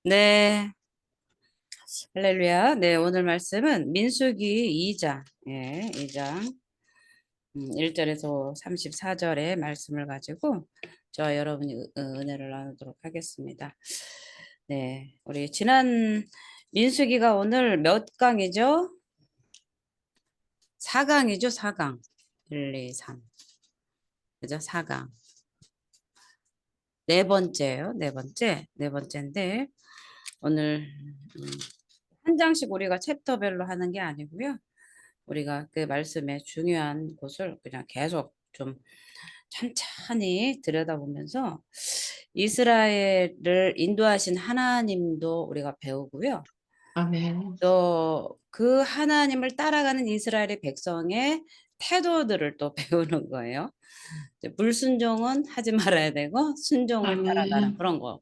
네, 할렐루야. 네, 오늘 말씀은 민수기 2장, 2장 1절에서 34절의 말씀을 가지고 저와 여러분이 은혜를 나누도록 하겠습니다. 네, 우리 지난 민수기가 오늘 몇 강이죠? 4강이죠, 4강. 1, 2, 3. 그죠? 4강. 네 번째예요. 네 번째인데 오늘 한 장씩 우리가 챕터별로 하는 게 아니고요. 우리가 그 말씀의 중요한 곳을 그냥 계속 좀 천천히 들여다보면서 이스라엘을 인도하신 하나님도 우리가 배우고요. 아멘. 또 그 하나님을 따라가는 이스라엘의 백성의 태도들을 또 배우는 거예요. 불순종은 하지 말아야 되고 순종을 따라가는 아멘. 그런 거.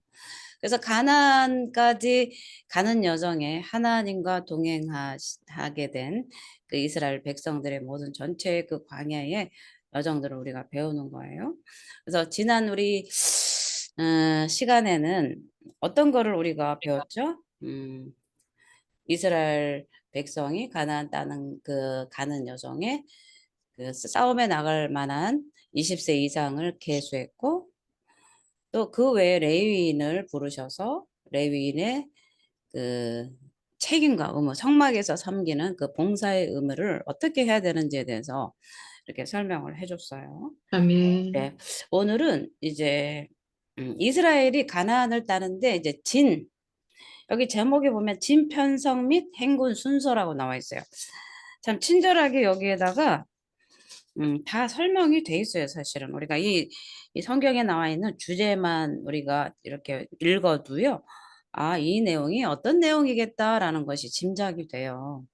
그래서 가나안까지 가는 여정에 하나님과 동행하게 된 그 이스라엘 백성들의 모든 전체의 그 광야의 여정들을 우리가 배우는 거예요. 그래서 지난 우리 시간에는 어떤 거를 우리가 배웠죠? 이스라엘 백성이 가나안 따는 그 가는 여정에 그 싸움에 나갈 만한 20세 이상을 계수했고 또 그 외에 레위인을 부르셔서 레위인의 그 책임과 의무, 성막에서 섬기는 그 봉사의 의무를 어떻게 해야 되는지에 대해서 이렇게 설명을 해줬어요. 아멘. 네, 오늘은 이제 이스라엘이 가나안을 따는데 이제 여기 제목에 보면 진 편성 및 행군 순서라고 나와 있어요. 참 친절하게 여기에다가 다 설명이 돼 있어요, 사실은. 우리가 이 성경에 나와 있는 주제만 우리가 이렇게 읽어도요. 아, 이 내용이 어떤 내용이겠다라는 것이 짐작이 돼요.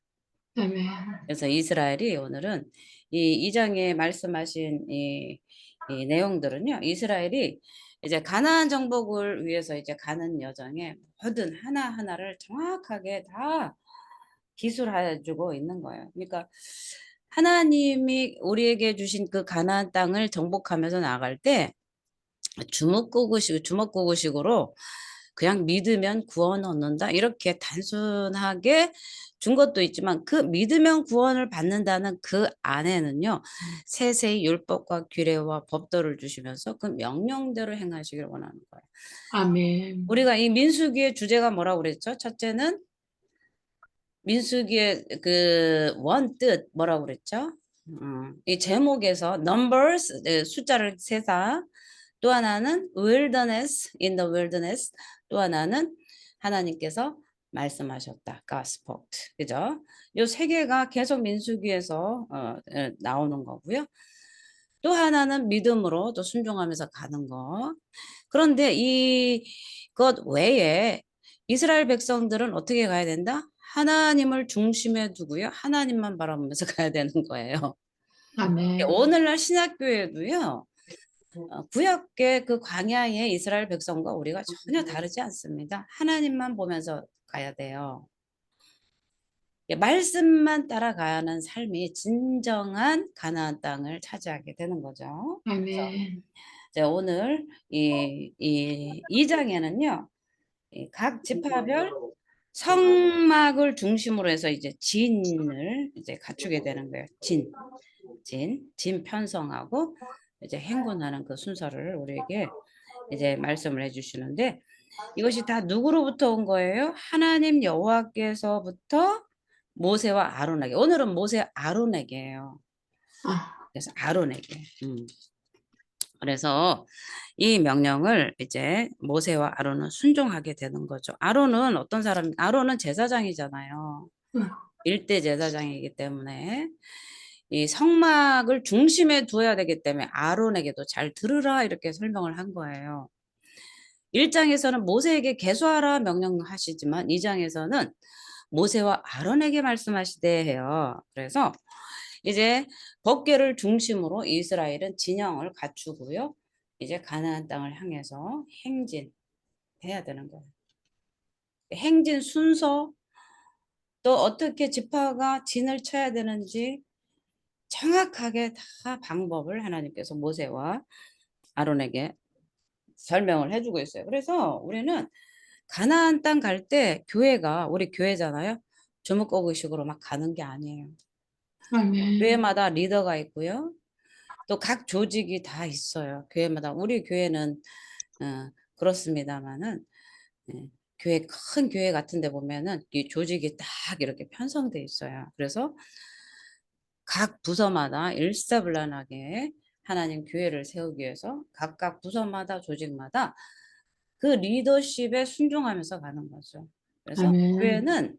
아멘. 그래서 이스라엘이 오늘은 이 2장에 말씀하신 이 내용들은요. 이스라엘이 이제 가나안 정복을 위해서 이제 가는 여정에 모든 하나하나를 정확하게 다 기술해주고 있는 거예요. 그러니까 하나님이 우리에게 주신 그 가나안 땅을 정복하면서 나갈 때 주먹구구식으로 그냥 믿으면 구원 얻는다 이렇게 단순하게 준 것도 있지만 그 믿으면 구원을 받는다는 그 안에는요 세세히 율법과 규례와 법도를 주시면서 그 명령대로 행하시길 원하는 거예요. 아멘. 우리가 이 민수기의 주제가 뭐라고 그랬죠? 첫째는 민수기의 그 원 뜻 뭐라고 그랬죠? 이 제목에서 numbers 숫자를 세사 또 하나는 wilderness in the wilderness 또 하나는 하나님께서 말씀하셨다. God spoke. 그죠? 요 세 개가 계속 민수기에서 나오는 거고요. 또 하나는 믿음으로 또 순종하면서 가는 거. 그런데 이것 외에 이스라엘 백성들은 어떻게 가야 된다? 하나님을 중심에 두고요. 하나님만 바라보면서 가야 되는 거예요. 아멘. 오늘날 신학교에도요. 구약의 그 광야의 이스라엘 백성과 우리가 전혀 다르지 않습니다. 하나님만 보면서 가야 돼요. 말씀만 따라가는 삶이 진정한 가나안 땅을 차지하게 되는 거죠. 그래서 아멘. 이제 오늘 이 장에는요. 각 지파별 성막을 중심으로 해서 이제 진을 이제 갖추게 되는 거예요. 진 편성하고 이제 행군하는 그 순서를 우리에게 이제 말씀을 해주시는데 이것이 다 누구로부터 온 거예요? 하나님 여호와께서부터 모세와 아론에게. 오늘은 모세 아론에게예요. 아, 그래서 아론에게. 그래서 이 명령을 이제 모세와 아론은 순종하게 되는 거죠. 아론은 어떤 사람? 아론은 제사장이잖아요. 일대 제사장이기 때문에 이 성막을 중심에 두어야 되기 때문에 아론에게도 잘 들으라 이렇게 설명을 한 거예요. 1장에서는 모세에게 계수하라 명령하시지만 2장에서는 모세와 아론에게 말씀하시되 해요. 그래서 이제 법궤를 중심으로 이스라엘은 진영을 갖추고요. 이제 가나안 땅을 향해서 행진해야 되는 거예요. 행진 순서 또 어떻게 지파가 진을 쳐야 되는지 정확하게 다 방법을 하나님께서 모세와 아론에게 설명을 해주고 있어요. 그래서 우리는 가나안 땅 갈 때 교회가 우리 교회잖아요. 주먹구구식으로 막 가는 게 아니에요. 아멘. 교회마다 리더가 있고요. 또 각 조직이 다 있어요. 교회마다. 우리 교회는 그렇습니다만은 교회 큰 교회 같은 데 보면은 이 조직이 딱 이렇게 편성돼 있어요. 그래서 각 부서마다 일사불란하게 하나님 교회를 세우기 위해서 각각 부서마다 조직마다 그 리더십에 순종하면서 가는 거죠. 그래서 아멘. 교회는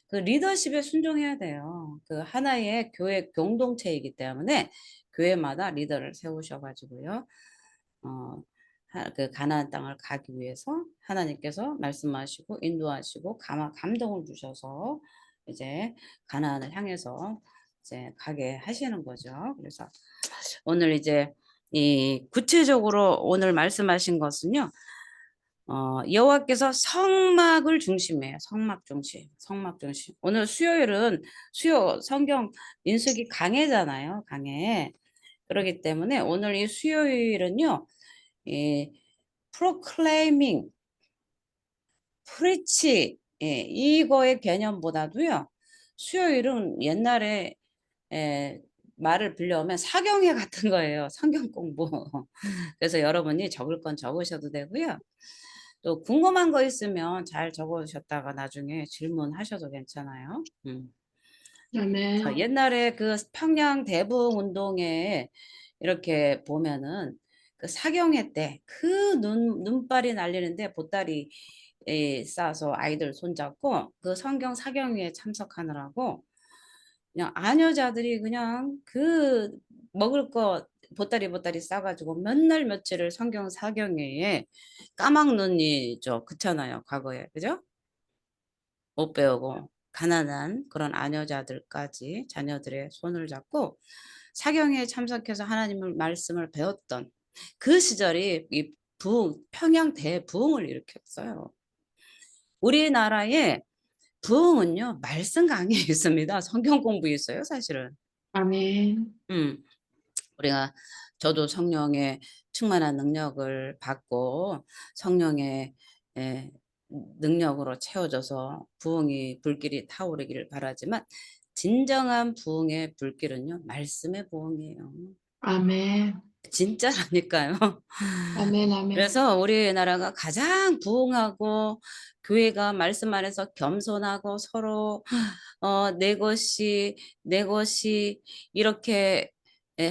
그 리더십에 순종해야 돼요. 그 하나의 교회 공동체이기 때문에 교회마다 리더를 세우셔 가지고요. 어 그 가나안 땅을 가기 위해서 하나님께서 말씀하시고 인도하시고 감동을 주셔서 이제 가나안을 향해서 이제 가게 하시는 거죠. 그래서 오늘 이제 이 구체적으로 오늘 말씀하신 것은요. 여호와께서 성막을 중심이에요. 성막 중심, 성막 중심. 오늘 수요일은 성경 민수기 강해잖아요. 강해. 그렇기 때문에 오늘 이 수요일은요. 이 proclaiming, preach 이거의 개념보다도요. 수요일은 옛날에 말을 빌려오면 사경회 같은 거예요. 성경 공부. 그래서 여러분이 적을 건 적으셔도 되고요. 또 궁금한 거 있으면 잘 적으셨다가 나중에 질문하셔도 괜찮아요. 자, 아멘. 옛날에 그 평양 대붕 운동에 이렇게 보면은 그 사경회 때 그 눈발이 날리는데 보따리 싸서 아이들 손잡고 그 성경 사경회에 참석하느라고 그냥 아녀자들이 그냥 그 먹을 거 보따리 싸가지고 맨날 며칠을 성경 사경회에 까막눈이죠. 그렇잖아요. 과거에. 그죠? 못 배우고 가난한 그런 아녀자들까지 자녀들의 손을 잡고 사경회에 참석해서 하나님의 말씀을 배웠던 그 시절이 이 평양 대부흥을 일으켰어요. 우리나라에 부흥은요 말씀 강의에 있습니다. 성경 공부에 있어요 사실은. 아멘. 음. 우리가 저도 성령의 충만한 능력을 받고 성령의 능력으로 채워져서 부흥이 불길이 타오르기를 바라지만 진정한 부흥의 불길은요 말씀의 부흥이에요. 아멘. 진짜라니까요. 아멘. 아멘. 그래서 우리나라가 가장 부흥하고 교회가 말씀 안에서 겸손하고 서로 내 것이 이렇게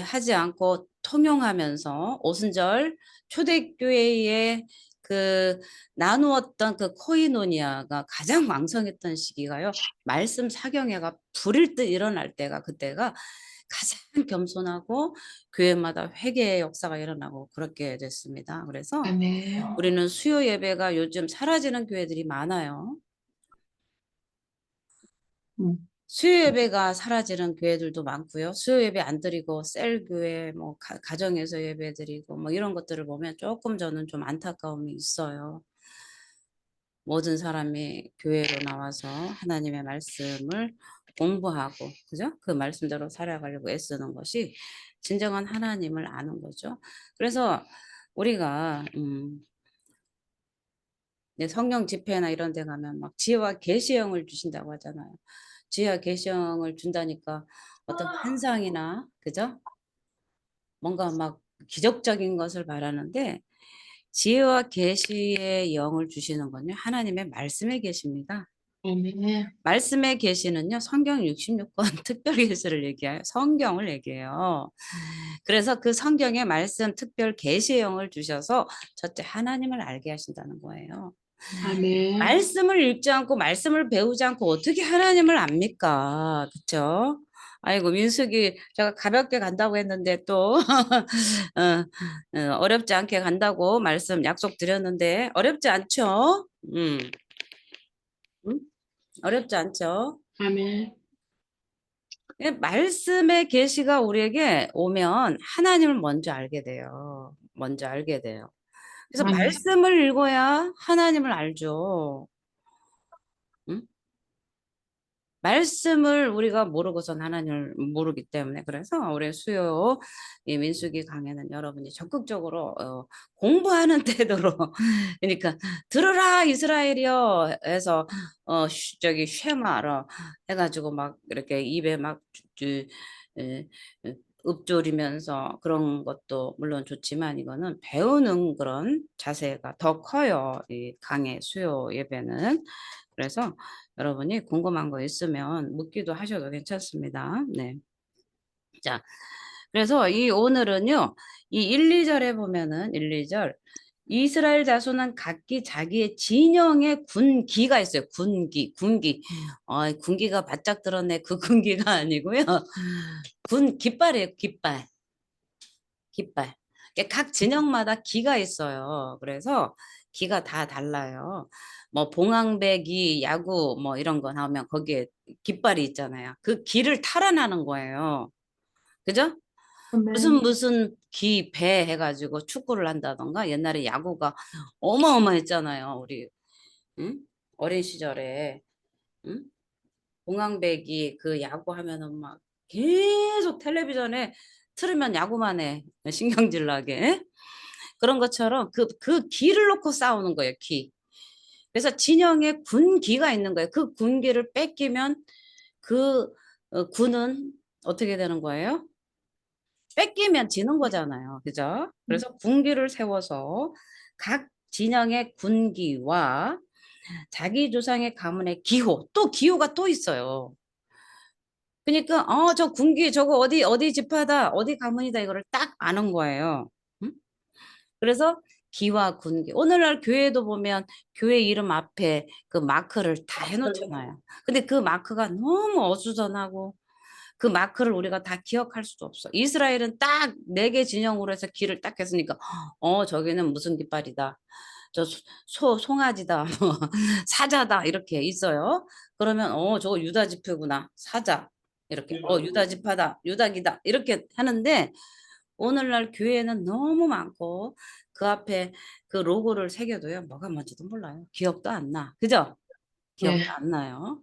하지 않고 통용하면서 오순절 초대교회에 그 나누었던 그 코이노니아가 가장 왕성했던 시기가요. 말씀 사경회가 불일 듯 일어날 때가 그때가 가장 겸손하고 교회마다 회개의 역사가 일어나고 그렇게 됐습니다. 그래서 아멘. 우리는 수요 예배가 요즘 사라지는 교회들이 많아요. 음. 수요 예배가 사라지는 교회들도 많고요. 수요 예배 안 드리고 셀 교회 뭐 가정에서 예배 드리고 뭐 이런 것들을 보면 조금 저는 좀 안타까움이 있어요. 모든 사람이 교회로 나와서 하나님의 말씀을 공부하고 그죠? 그 말씀대로 살아가려고 애쓰는 것이 진정한 하나님을 아는 거죠. 그래서 우리가 성령 집회나 이런 데 가면 막 지혜와 계시형을 주신다고 하잖아요. 지혜와 계시형을 준다니까 어떤 환상이나 그죠? 뭔가 막 기적적인 것을 바라는데 지혜와 계시의 영을 주시는 건요. 하나님의 말씀에 계십니다. 아멘. 말씀의 계시는요. 성경 66권 특별 계시를 얘기해요. 성경을 얘기해요. 그래서 그 성경의 말씀 특별 계시의 영을 주셔서 첫째 하나님을 알게 하신다는 거예요. 아멘. 말씀을 읽지 않고 말씀을 배우지 않고 어떻게 하나님을 압니까? 그쵸? 아이고 민숙이 제가 가볍게 간다고 했는데 또 어렵지 않게 간다고 말씀 약속 드렸는데 어렵지 않죠? 음? 어렵지 않죠? 아멘. 말씀의 계시가 우리에게 오면 하나님을 먼저 알게 돼요. 먼저 알게 돼요. 그래서 아멘. 말씀을 읽어야 하나님을 알죠. 응? 말씀을 우리가 모르고선 하나님을 모르기 때문에 그래서 우리 수요 이 민수기 강해는 여러분이 적극적으로 공부하는 태도로 그러니까 들으라 이스라엘이여 해서 저기 쉐마라 해가지고 막 이렇게 입에 막 에, 읊조리면서 그런 것도 물론 좋지만 이거는 배우는 그런 자세가 더 커요. 이 강의 수요 예배는. 그래서 여러분이 궁금한 거 있으면 묻기도 하셔도 괜찮습니다. 네. 자, 그래서 이 오늘은요, 이 1, 2절에 보면은 1, 2절 이스라엘 자손은 각기 자기의 진영의 군기가 있어요. 군기. 군기가 바짝 드러내 그 군기가 아니고요. 군 깃발이에요. 깃발. 각 진영마다 기가 있어요. 그래서 기가 다 달라요. 뭐 봉황배기, 야구 뭐 이런 거 나오면 거기에 깃발이 있잖아요. 그 기를 탈환하는 거예요. 그죠? 아멘. 무슨 기, 배 해가지고 축구를 한다던가 옛날에 야구가 어마어마했잖아요. 우리 응? 어린 시절에 응? 봉황배기 그 야구 하면은 막 계속 텔레비전에 틀으면 야구만 해. 신경질 나게. 그런 것처럼 그 기를 놓고 싸우는 거예요, 기. 그래서 진영에 군기가 있는 거예요. 그 군기를 뺏기면 그 군은 어떻게 되는 거예요? 뺏기면 지는 거잖아요. 그죠? 그래서 군기를 세워서 각 진영의 군기와 자기 조상의 가문의 기호, 또 기호가 또 있어요. 그러니까 저 군기 저거 어디 지파다, 어디 가문이다 이거를 딱 아는 거예요. 응? 그래서 기와 군기. 오늘날 교회도 보면 교회 이름 앞에 그 마크를 다 해놓잖아요. 근데 그 마크가 너무 어수선하고 그 마크를 우리가 다 기억할 수도 없어. 이스라엘은 딱 4개 진영으로 해서 길을 딱 했으니까 저기는 무슨 깃발이다. 저 송아지다. 뭐 사자다. 이렇게 있어요. 그러면 저거 유다 지파구나. 사자. 이렇게 유다 지파다. 유다기다. 이렇게 하는데 오늘날 교회는 너무 많고 그 앞에 그 로고를 새겨도요. 뭐가 뭔지도 몰라요. 기억도 안 나. 그죠? 기억도 네. 안 나요.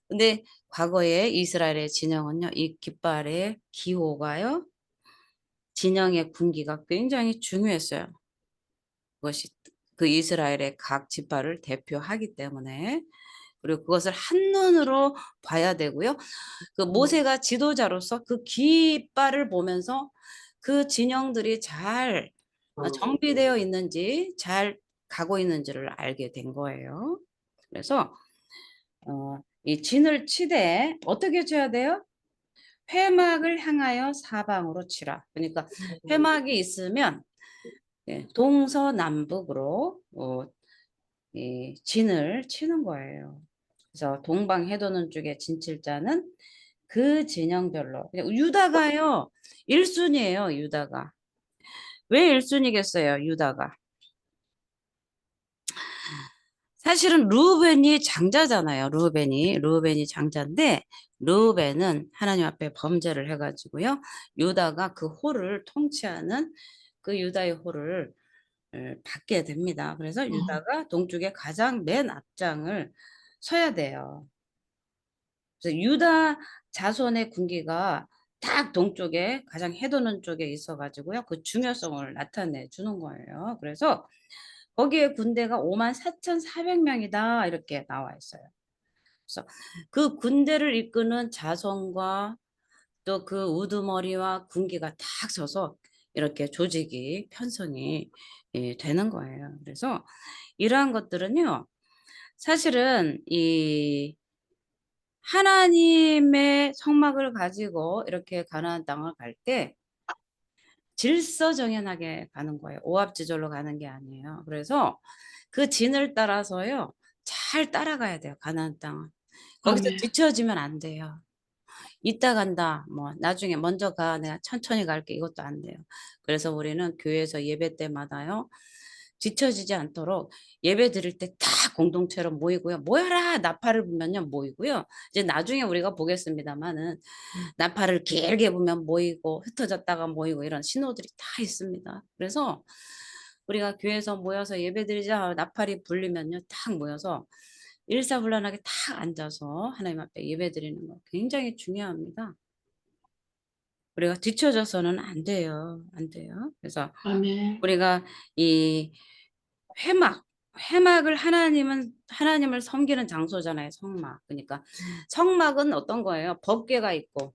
근데 과거에 이스라엘의 진영은요. 이 깃발의 기호가요. 진영의 군기가 굉장히 중요했어요. 그것이 그 이스라엘의 각 지파를 대표하기 때문에 그리고 그것을 한눈으로 봐야 되고요. 그 모세가 지도자로서 그 깃발을 보면서 그 진영들이 잘 정비되어 있는지 잘 가고 있는지를 알게 된 거예요. 그래서 이 진을 치되 어떻게 쳐야 돼요? 회막을 향하여 사방으로 치라. 그러니까 회막이 있으면 동서남북으로 이 진을 치는 거예요. 그래서 동방해도는 쪽에 진칠자는 그 진영별로 유다가요 1순위예요. 유다가 왜 1순위겠어요? 유다가 사실은 루벤이 장자잖아요. 루벤이 장자인데 루벤은 하나님 앞에 범죄를 해가지고요. 유다가 그 호를 통치하는 그 유다의 호를 받게 됩니다. 그래서 유다가 동쪽에 가장 맨 앞장을 서야 돼요. 그래서 유다 자손의 군기가 딱 동쪽에 가장 해도는 쪽에 있어가지고요. 그 중요성을 나타내 주는 거예요. 그래서 거기에 군대가 54,400명이다 이렇게 나와 있어요. 그래서 그 군대를 이끄는 자손과 또 그 우두머리와 군기가 딱 서서 이렇게 조직이 편성이 되는 거예요. 그래서 이러한 것들은요. 사실은 이 하나님의 성막을 가지고 이렇게 가나안 땅을 갈 때 질서정연하게 가는 거예요. 오합지졸로 가는 게 아니에요. 그래서 그 진을 따라서요. 잘 따라가야 돼요. 가나안 땅은. 거기서 아멘. 뒤처지면 안 돼요. 이따 간다. 뭐 나중에 먼저 가. 내가 천천히 갈게. 이것도 안 돼요. 그래서 우리는 교회에서 예배 때마다요. 뒤처지지 않도록 예배 드릴 때 다 공동체로 모이고요. 모여라 나팔을 불면요 모이고요. 이제 나중에 우리가 보겠습니다만은 나팔을 길게 불면 모이고 흩어졌다가 모이고 이런 신호들이 다 있습니다. 그래서 우리가 교회에서 모여서 예배 드리자 나팔이 불리면요 딱 모여서 일사불란하게 딱 앉아서 하나님 앞에 예배드리는 거 굉장히 중요합니다. 우리가 뒤처져서는 안 돼요. 안 돼요. 그래서 아멘. 우리가 이 회막을 하나님을 섬기는 장소잖아요. 성막. 그러니까 성막은 어떤 거예요? 법궤가 있고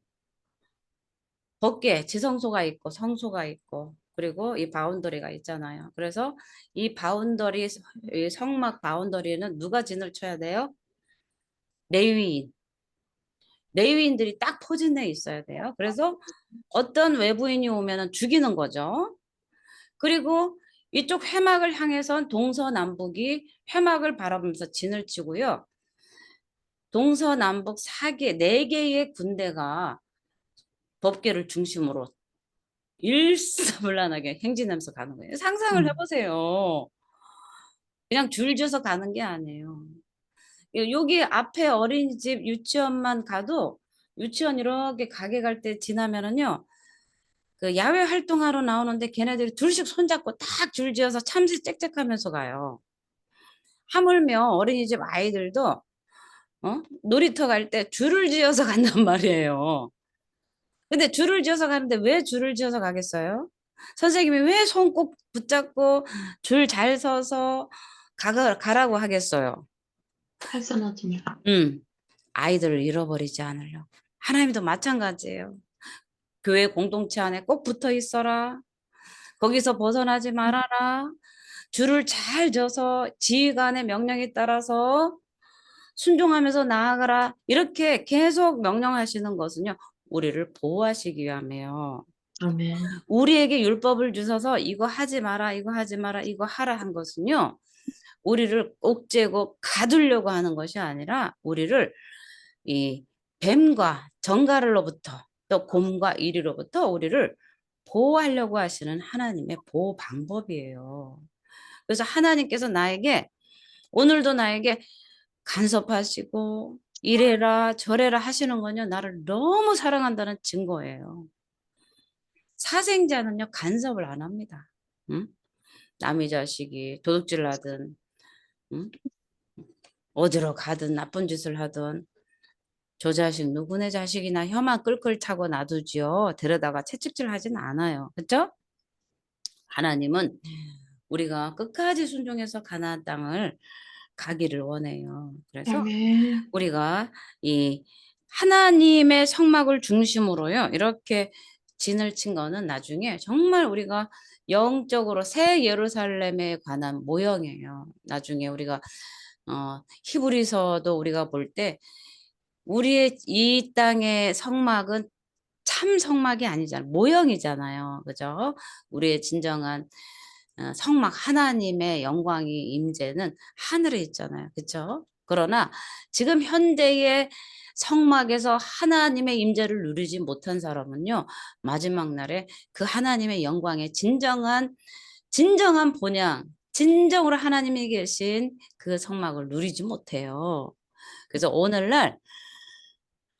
법궤, 지성소가 있고 성소가 있고 그리고 이 바운더리가 있잖아요. 그래서 이 바운더리, 이 성막 바운더리에는 누가 진을 쳐야 돼요? 레위인. 레위인들이 딱 포진해 있어야 돼요. 그래서 어떤 외부인이 오면은 죽이는 거죠. 그리고 이쪽 회막을 향해선 동서남북이 회막을 바라보면서 진을 치고요. 동서남북 4개의 군대가 법궤를 중심으로 일사불란하게 행진하면서 가는 거예요. 상상을 해보세요. 그냥 줄 지어서 가는 게 아니에요. 여기 앞에 어린이집 유치원만 가도 유치원 이렇게 가게 갈 때 지나면은요. 그 야외 활동하러 나오는데 걔네들이 둘씩 손잡고 딱 줄 지어서 참새 짹짹하면서 가요. 하물며 어린이집 아이들도 놀이터 갈 때 줄을 지어서 간단 말이에요. 근데 줄을 지어서 가는데 왜 줄을 지어서 가겠어요? 선생님이 왜 손 꼭 붙잡고 줄 잘 서서 가라고 하겠어요? 탈선하지 마. 아이들을 잃어버리지 않으려고. 하나님도 마찬가지예요. 교회 공동체 안에 꼭 붙어 있어라. 거기서 벗어나지 말아라. 줄을 잘 져서 지휘관의 명령에 따라서 순종하면서 나아가라. 이렇게 계속 명령하시는 것은요. 우리를 보호하시기 위함이에요. 아멘. 우리에게 율법을 주셔서 이거 하지 마라, 이거 하지 마라, 이거 하라 한 것은요. 우리를 옥죄고 가두려고 하는 것이 아니라 우리를 이 뱀과 정갈로부터 또 곰과 이리로부터 우리를 보호하려고 하시는 하나님의 보호 방법이에요. 그래서 하나님께서 나에게 오늘도 나에게 간섭하시고 이래라 저래라 하시는 건요. 나를 너무 사랑한다는 증거예요. 사생자는요. 간섭을 안 합니다. 응? 남의 자식이 도둑질 하든 응? 어디로 가든 나쁜 짓을 하든 저 자식 누구네 자식이나 혀만 끌끌 차고 놔두지요. 데려다가 채찍질 하진 않아요. 그렇죠? 하나님은 우리가 끝까지 순종해서 가나안 땅을 가기를 원해요. 그래서 아멘. 우리가 이 하나님의 성막을 중심으로요. 이렇게 진을 친 거는 나중에 정말 우리가 영적으로 새 예루살렘에 관한 모형이에요. 나중에 우리가 히브리서도 우리가 볼 때 우리의 이 땅의 성막은 참 성막이 아니잖아요. 모형이잖아요. 그죠? 우리의 진정한 성막 하나님의 영광이 임재는 하늘에 있잖아요. 그렇죠? 그러나 지금 현대의 성막에서 하나님의 임재를 누리지 못한 사람은요. 마지막 날에 그 하나님의 영광의 진정한 본향, 진정으로 하나님이 계신 그 성막을 누리지 못해요. 그래서 오늘날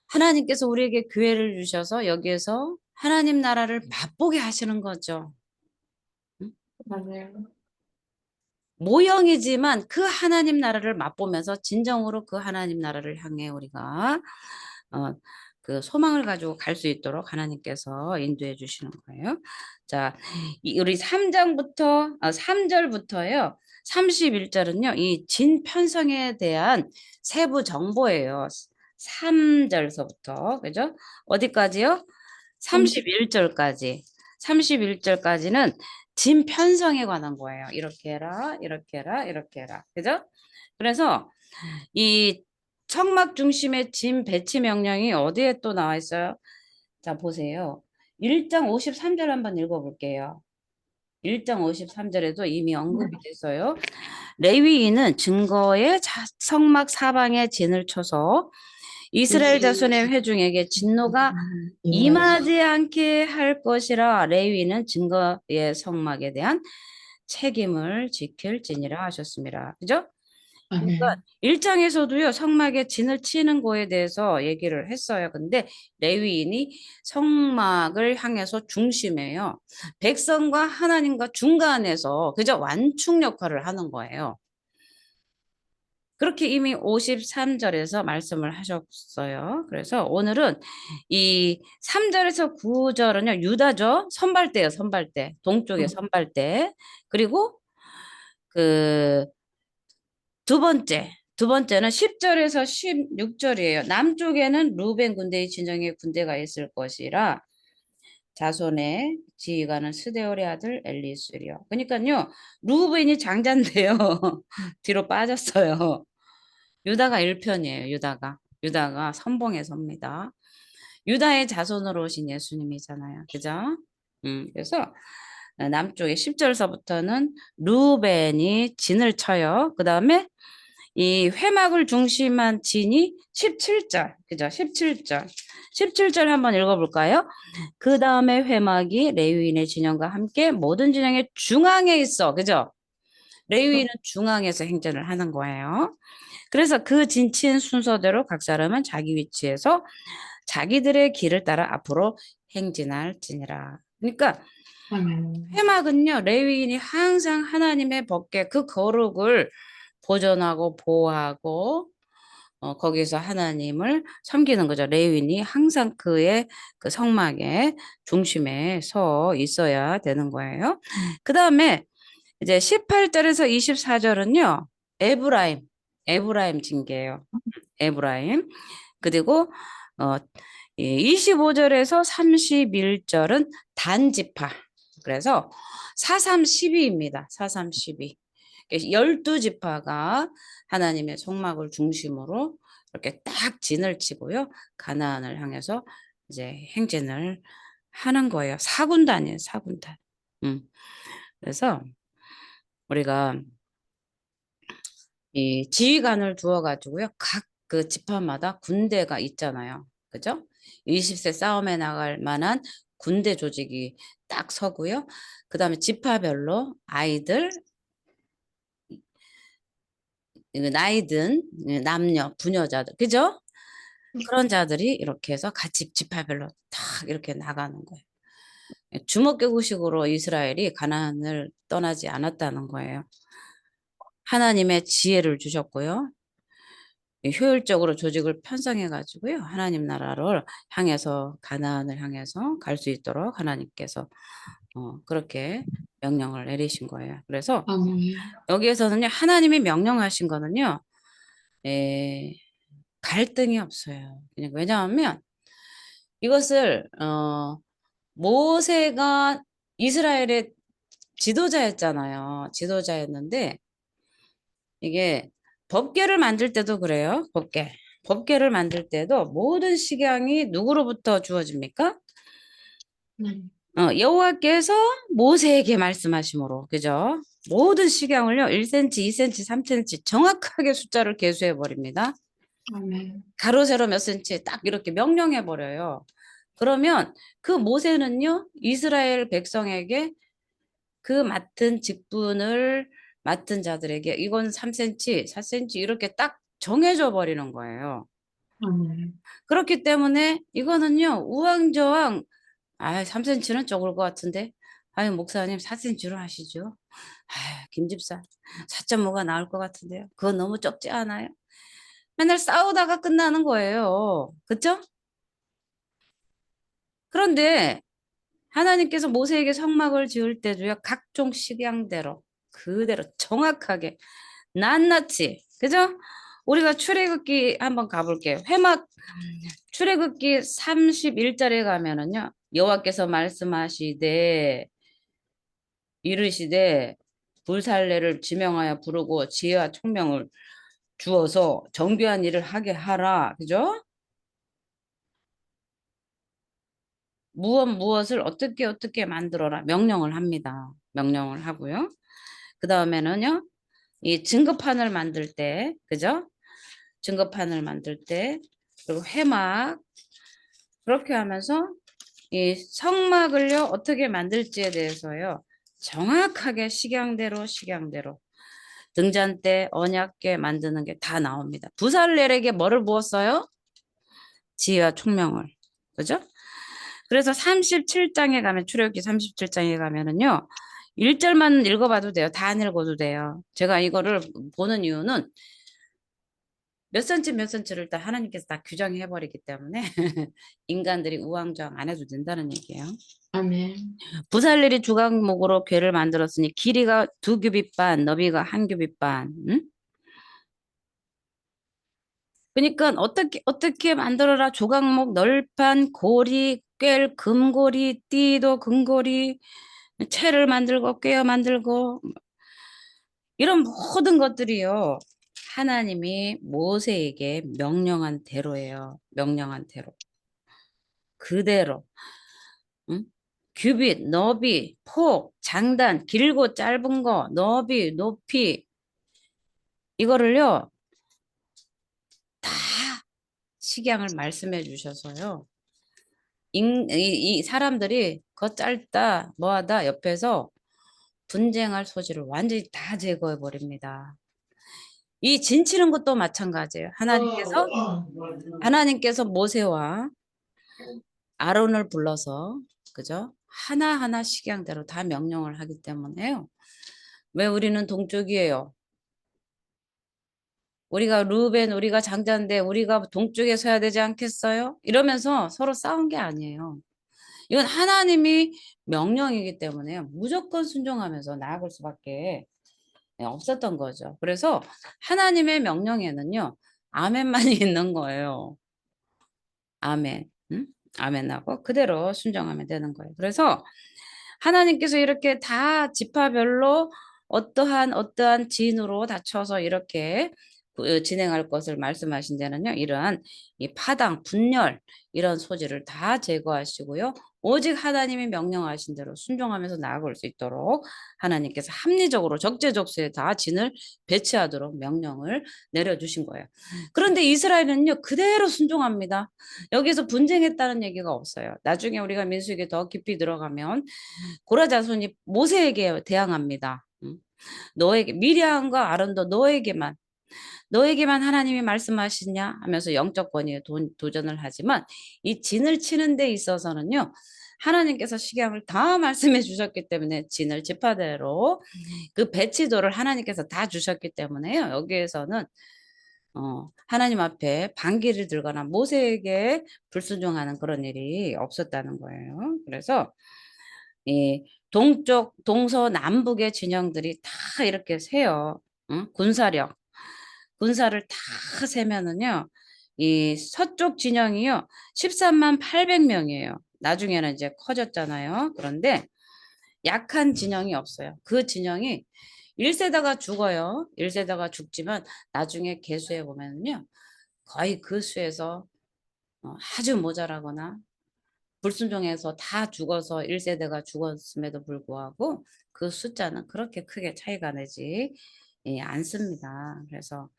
하나님께서 우리에게 기회를 주셔서 여기에서 하나님 나라를 맛보게 하시는 거죠. 응? 아멘. 모형이지만 그 하나님 나라를 맛보면서 진정으로 그 하나님 나라를 향해 우리가 어, 그 소망을 가지고 갈 수 있도록 하나님께서 인도해 주시는 거예요. 자, 우리 3절부터요. 31절은요. 이 진편성에 대한 세부 정보예요. 3절서부터. 그죠? 어디까지요? 31절까지. 31절까지는 진 편성에 관한 거예요. 이렇게 해라, 이렇게 해라, 이렇게 해라. 그죠? 그래서 이 청막 중심의 진 배치 명령이 어디에 또 나와 있어요? 자, 보세요. 1장 53절 한번 읽어볼게요. 1장 53절에도 이미 언급이 됐어요. 레위인은 증거의 성막 사방에 진을 쳐서 이스라엘 자손의 회중에게 진노가 임하지 않게 할 것이라 레위는 증거의 성막에 대한 책임을 지킬지니라 하셨습니다. 그죠? 그러니까 아멘. 1장에서도요. 성막에 진을 치는 거에 대해서 얘기를 했어요. 근데 레위인이 성막을 향해서 중심에요. 백성과 하나님과 중간에서 그저 완충 역할을 하는 거예요. 그렇게 이미 53절에서 말씀을 하셨어요. 그래서 오늘은 이 3절에서 9절은요, 유다죠. 선발대예요, 선발대. 동쪽의 선발대. 그리고 그 두 번째는 10절에서 16절이에요. 남쪽에는 루벤 군대의 진영의 군대가 있을 것이라 자손의 지휘관은 스데올의 아들 엘리술이요. 그러니까요, 루벤이 장자인데요. 뒤로 빠졌어요. 유다가 1편이에요. 유다가 선봉에 섭니다. 유다의 자손으로 오신 예수님이잖아요. 그죠? 그래서 남쪽에 10절서부터는 루벤이 진을 쳐요. 그 다음에 이 회막을 중심한 진이 17절. 그죠? 17절. 17절 한번 읽어볼까요? 그 다음에 회막이 레위인의 진영과 함께 모든 진영의 중앙에 있어. 그죠? 레위인은 중앙에서 행전을 하는 거예요. 그래서 그 진친 순서대로 각 사람은 자기 위치에서 자기들의 길을 따라 앞으로 행진할지니라. 그러니까 아멘. 회막은요, 레위인이 항상 하나님의 법궤 그 거룩을 보존하고 보호하고 거기서 하나님을 섬기는 거죠. 레위인이 항상 그의 그 성막의 중심에 서 있어야 되는 거예요. 그 다음에 이제 18절에서 24절은요, 에브라임 징계예요. 에브라임. 그리고 25절에서 31절은 단지파. 그래서 4.3.12입니다. 4.3.12. 12지파가 하나님의 성막을 중심으로 이렇게 딱 진을 치고요. 가나안을 향해서 이제 행진을 하는 거예요. 4군단이에요. 4군단. 그래서 우리가 이 지휘관을 두어가지고요. 각 그 지파마다 군대가 있잖아요. 그죠? 20세 싸움에 나갈 만한 군대 조직이 딱 서고요. 그 다음에 지파별로 아이들, 나이 든 남녀, 부녀자들, 그죠? 그런 자들이 이렇게 해서 같이 지파별로 딱 이렇게 나가는 거예요. 주먹개구식으로 이스라엘이 가나안을 떠나지 않았다는 거예요. 하나님의 지혜를 주셨고요. 효율적으로 조직을 편성해 가지고요. 하나님 나라를 향해서 가나안을 향해서 갈 수 있도록 하나님께서 그렇게 명령을 내리신 거예요. 그래서 아멘. 여기에서는요. 하나님이 명령하신 거는요. 에, 갈등이 없어요. 그냥 왜냐하면 이것을 모세가 이스라엘의 지도자였잖아요. 지도자였는데 이게 법궤를 만들 때도 그래요. 법궤를 만들 때도 모든 식양이 누구로부터 주어집니까? 네. 여호와께서 모세에게 말씀하심으로, 그죠? 모든 식양을요, 1cm, 2cm, 3cm 정확하게 숫자를 계수해 버립니다. 아멘. 가로 세로 몇 cm 딱 이렇게 명령해 버려요. 그러면 그 모세는요, 이스라엘 백성에게 그 맡은 직분을 맡은 자들에게 이건 3cm, 4cm 이렇게 딱 정해져 버리는 거예요. 아멘. 그렇기 때문에 이거는요, 우왕좌왕, 3cm는 적을 것 같은데, 목사님 4cm로 하시죠. 김집사, 4.5가 나올 것 같은데요. 그건 너무 적지 않아요? 맨날 싸우다가 끝나는 거예요. 그쵸? 그런데 하나님께서 모세에게 성막을 지을 때도요, 각종 식양대로, 그대로 정확하게, 낱낱이, 그죠? 우리가 출애굽기 한번 가볼게요. 출애굽기 31절에 가면은요, 여호와께서 말씀하시되, 이르시되, 불살레를 지명하여 부르고 지혜와 총명을 주어서 정교한 일을 하게 하라. 그죠? 무엇을 어떻게 만들어라. 명령을 합니다. 명령을 하고요. 그 다음에는요, 이 증거판을 만들 때, 그죠? 증거판을 만들 때, 그리고 회막, 그렇게 하면서 이 성막을요, 어떻게 만들지에 대해서요, 정확하게 식양대로 등잔대, 언약궤 만드는 게 다 나옵니다. 부살렐에게 뭐를 부었어요? 지혜와 총명을. 그죠? 그래서 37장에 가면, 출애굽기 37장에 가면은요, 1절만 읽어봐도 돼요. 다 안 읽어도 돼요. 제가 이거를 보는 이유는 몇 센치 몇 센치를 다 하나님께서 다 규정해 버리기 때문에 인간들이 우왕좌왕 안 해도 된다는 얘기예요. 아멘. 부살일이 주각목으로 궤를 만들었으니 길이가 2규빗 반, 너비가 1규빗 반. 응? 그러니까 어떻게 만들어라. 조각목, 널판, 고리, 꿰, 금고리, 띠도 금고리, 채를 만들고 꿰어 만들고 이런 모든 것들이요. 하나님이 모세에게 명령한 대로예요. 명령한 대로. 그대로. 응? 규빗, 너비, 폭, 장단, 길고 짧은 거, 너비, 높이 이거를요. 다 식양을 말씀해 주셔서요. 이 사람들이 거 짧다 뭐하다 옆에서 분쟁할 소지를 완전히 다 제거해 버립니다. 이 진치는 것도 마찬가지예요. 하나님께서 모세와 아론을 불러서 그죠? 하나하나 식양대로 다 명령을 하기 때문에요. 왜 우리는 동쪽이에요? 우리가 루벤, 우리가 장자인데 우리가 동쪽에 서야 되지 않겠어요? 이러면서 서로 싸운 게 아니에요. 이건 하나님이 명령이기 때문에 무조건 순종하면서 나아갈 수밖에 없었던 거죠. 그래서 하나님의 명령에는요. 아멘만이 있는 거예요. 아멘. 응? 아멘하고 그대로 순종하면 되는 거예요. 그래서 하나님께서 이렇게 다 지파별로 어떠한 진으로 다쳐서 이렇게 진행할 것을 말씀하신 데는요. 이러한 이 파당, 분열 이런 소지를 다 제거하시고요. 오직 하나님이 명령하신 대로 순종하면서 나아갈 수 있도록 하나님께서 합리적으로 적재적소에 다 진을 배치하도록 명령을 내려주신 거예요. 그런데 이스라엘은요. 그대로 순종합니다. 여기서 분쟁했다는 얘기가 없어요. 나중에 우리가 민수기에 더 깊이 들어가면 고라 자손이 모세에게 대항합니다. 너에게 미리암과 아론도 너에게만 하나님이 말씀하시냐 하면서 영적 권위에 도전을 하지만 이 진을 치는 데 있어서는요. 하나님께서 식양을 다 말씀해 주셨기 때문에 진을 지파대로 그 배치도를 하나님께서 다 주셨기 때문에요. 여기에서는 하나님 앞에 반기를 들거나 모세에게 불순종하는 그런 일이 없었다는 거예요. 그래서 이 동쪽, 동서남북의 진영들이 다 이렇게 세요. 응? 군사를 다 세면은요. 이 서쪽 진영이요. 13만 800명이에요. 나중에는 이제 커졌잖아요. 그런데 약한 진영이 없어요. 그 진영이 1세다가 죽어요. 1세다가 죽지만 나중에 계수해 보면요. 거의 그 수에서 아주 모자라거나 불순종해서 다 죽어서 1세대가 죽었음에도 불구하고 그 숫자는 그렇게 크게 차이가 나지 않습니다. 그래서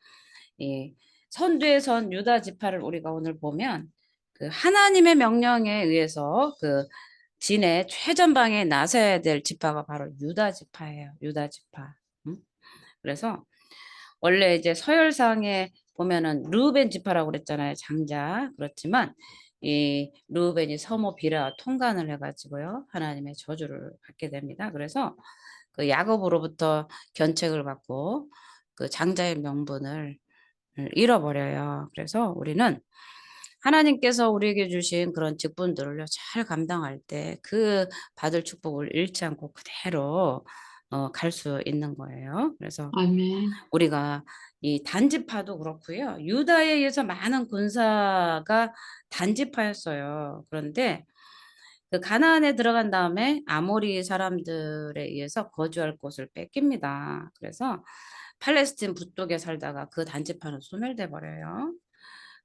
이 선두에 선 유다 지파를 우리가 오늘 보면 그 하나님의 명령에 의해서 그 진의 최전방에 나서야 될 지파가 바로 유다 지파예요. 유다 지파. 응? 그래서 원래 이제 서열상에 보면은 르우벤 지파라고 그랬잖아요. 장자. 그렇지만 이 르우벤이 서모 비라 통간을 해가지고요. 하나님의 저주를 받게 됩니다. 그래서 그 야곱으로부터 견책을 받고 그 장자의 명분을 잃어버려요. 그래서 우리는 하나님께서 우리에게 주신 그런 직분들을 잘 감당할 때 그 받을 축복을 잃지 않고 그대로 갈 수 있는 거예요. 그래서 아멘. 우리가 이 단지파도 그렇고요. 유다에 의해서 많은 군사가 단지파였어요. 그런데 그 가나안에 들어간 다음에 아모리 사람들에 의해서 거주할 곳을 뺏깁니다. 그래서 팔레스틴 북쪽에 살다가 그 단지파는 소멸돼 버려요.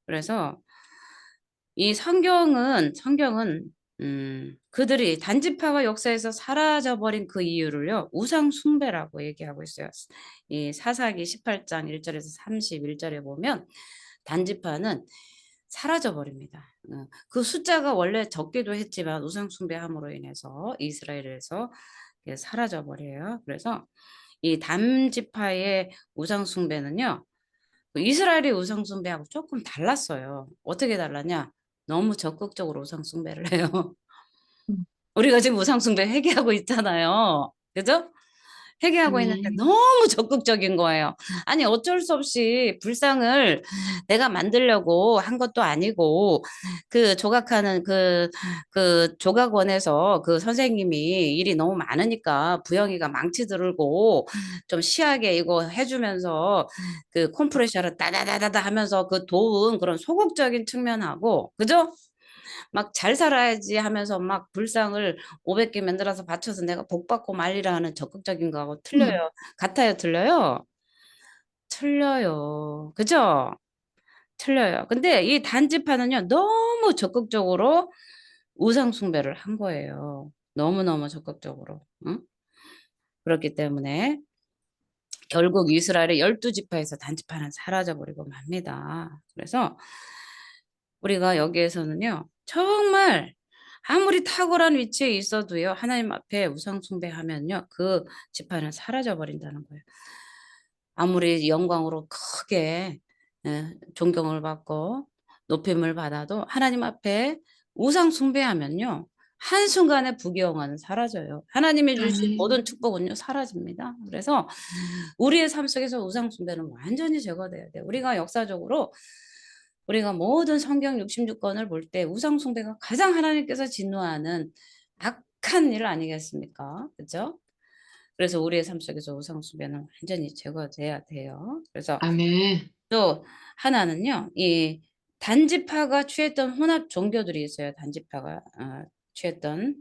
그래서 이 성경은 그들이 단지파가 역사에서 사라져버린 그 이유를요. 우상 숭배라고 얘기하고 있어요. 이 사사기 18장 1절에서 31절에 보면 단지파는 사라져버립니다. 그 숫자가 원래 적기도 했지만 우상 숭배함으로 인해서 이스라엘에서 사라져버려요. 그래서 이 단지파의 우상 숭배는요. 이스라엘의 우상 숭배하고 조금 달랐어요. 어떻게 달랐냐? 너무 적극적으로 우상 숭배를 해요. 음. 우리가 지금 우상 숭배 회개하고 있잖아요. 그죠? 회개하고 있는데 아멘. 너무 적극적인 거예요. 아니 어쩔 수 없이 불상을 내가 만들려고 한 것도 아니고 그 조각하는 그 조각원에서 그 선생님이 일이 너무 많으니까 부영이가 망치 들고 좀 시하게 이거 해주면서 그 컴프레셔를 따다다다다 하면서 그 도운 그런 소극적인 측면하고 그죠? 막 잘 살아야지 하면서 막 불상을 500개 만들어서 바쳐서 내가 복 받고 말리라 하는 적극적인 거하고 틀려요. 같아요, 틀려요? 틀려요. 그죠? 틀려요. 근데 이 단지파는요, 너무 적극적으로 우상 숭배를 한 거예요. 너무너무 적극적으로. 응? 그렇기 때문에 결국 이스라엘의 12지파에서 단지파는 사라져버리고 맙니다. 그래서 우리가 여기에서는요, 정말 아무리 탁월한 위치에 있어도요, 하나님 앞에 우상 숭배하면요, 그 지파는 사라져 버린다는 거예요. 아무리 영광으로 크게 존경을 받고 높임을 받아도 하나님 앞에 우상 숭배하면요, 한순간에 부귀영화는 사라져요. 하나님이 주신 아멘. 모든 축복은요, 사라집니다. 그래서 우리의 삶 속에서 우상 숭배는 완전히 제거돼야 돼요. 우리가 역사적으로 우리가 모든 성경 66권을 볼 때 우상 숭배가 가장 하나님께서 진노하는 악한 일 아니겠습니까? 그렇죠? 그래서 우리의 삶 속에서 우상 숭배는 완전히 제거돼야 돼요. 그래서 아멘. 또 하나는요. 이 단지파가 취했던 혼합 종교들이 있어요. 단지파가 취했던